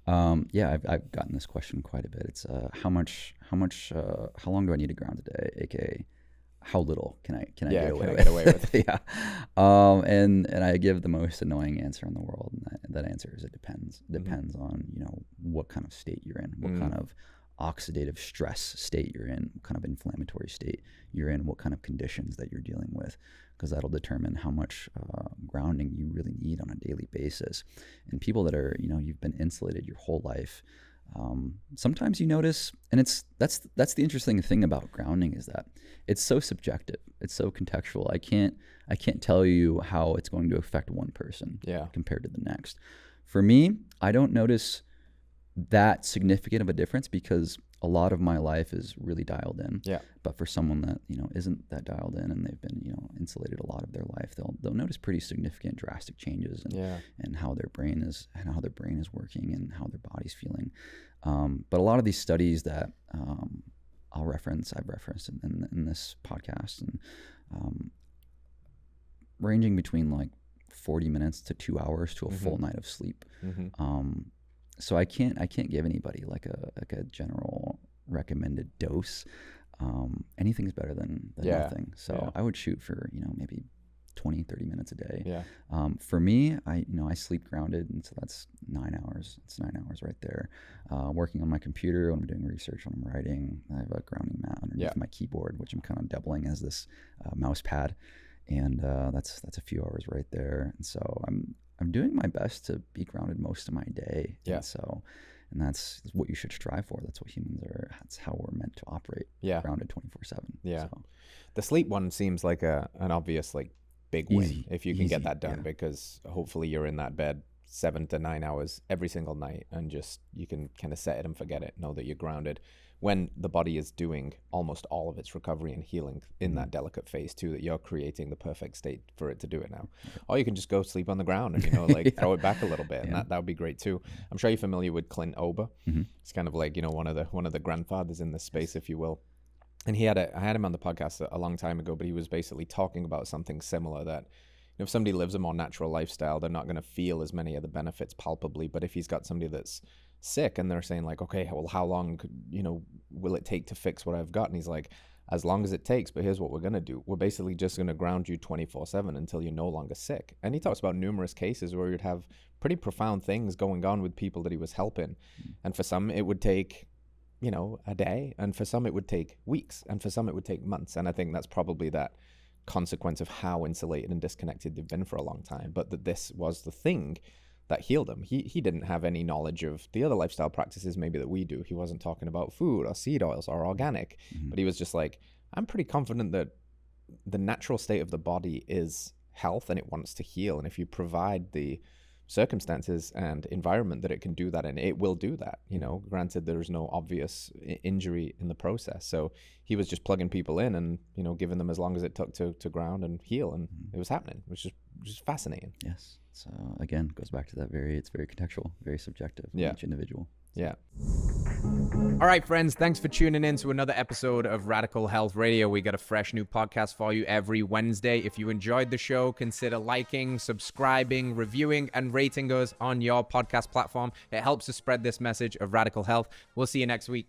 Yeah, I've gotten this question quite a bit. It's how long do I need to ground a day, aka how little can I Yeah, get away can I with? get away with? Yeah. And I give the most annoying answer in the world, and that answer is it depends. It depends on what kind of state you're in, what kind of oxidative stress state you're in, what kind of inflammatory state you're in, what kind of conditions that you're dealing with, because that'll determine how much grounding you really need on a daily basis. And people that are, you've been insulated your whole life, sometimes you notice, and that's the interesting thing about grounding, is that it's so subjective, it's so contextual. I can't tell you how it's going to affect one person compared to the next. For me, I don't notice that significant of a difference because a lot of my life is really dialed in. Yeah. But for someone that isn't that dialed in, and they've been insulated a lot of their life, they'll notice pretty significant, drastic changes in how their brain is working and how their body's feeling. But a lot of these studies that I've referenced in this podcast, and ranging between like 40 minutes to 2 hours to a full night of sleep. So I can't give anybody like a general recommended dose. Anything's better than nothing. So I would shoot for maybe 20-30 minutes a day. Yeah. For me, I sleep grounded, and so that's 9 hours. It's 9 hours right there. Working on my computer when I'm doing research, when I'm writing, I have a grounding mat underneath my keyboard, which I'm kind of doubling as this mouse pad, and that's a few hours right there. And so I'm doing my best to be grounded most of my day. Yeah. And that's what you should strive for. That's what humans are. That's how we're meant to operate. Yeah. Grounded 24/7. Yeah. So. The sleep one seems like an obvious big win if you can get that done, because hopefully you're in that bed 7 to 9 hours every single night, and just you can kind of set it and forget it. Know that you're grounded when the body is doing almost all of its recovery and healing in that delicate phase too, that you're creating the perfect state for it to do it now. Or you can just go sleep on the ground and throw it back a little bit, and that would be great too. I'm sure you're familiar with Clint Ober. It's kind of like one of the grandfathers in this space, if you will. And I had him on the podcast a long time ago, but he was basically talking about something similar, that if somebody lives a more natural lifestyle, they're not going to feel as many of the benefits palpably. But if he's got somebody that's sick and they're saying like, okay, well, how long will it take to fix what I've got? And he's like, as long as it takes, but here's what we're going to do. We're basically just going to ground you 24/7 until you're no longer sick. And he talks about numerous cases where you'd have pretty profound things going on with people that he was helping. And for some, it would take a day, and for some it would take weeks, and for some it would take months. And I think that's probably that consequence of how insulated and disconnected they've been for a long time, but that this was the thing that healed him. He didn't have any knowledge of the other lifestyle practices maybe that we do. He wasn't talking about food or seed oils or organic, but he was just like, I'm pretty confident that the natural state of the body is health and it wants to heal, and if you provide the circumstances and environment that it can do that in, it will do that. Granted, there's no obvious injury in the process, so he was just plugging people in and giving them as long as it took to ground and heal, and it was happening, which is just fascinating. Yes. So again, goes back to that it's very contextual, very subjective for each individual. Yeah. All right, friends, thanks for tuning in to another episode of Radical Health Radio. We got a fresh new podcast for you every Wednesday. If you enjoyed the show, consider liking, subscribing, reviewing, and rating us on your podcast platform. It helps to spread this message of radical health. We'll see you next week.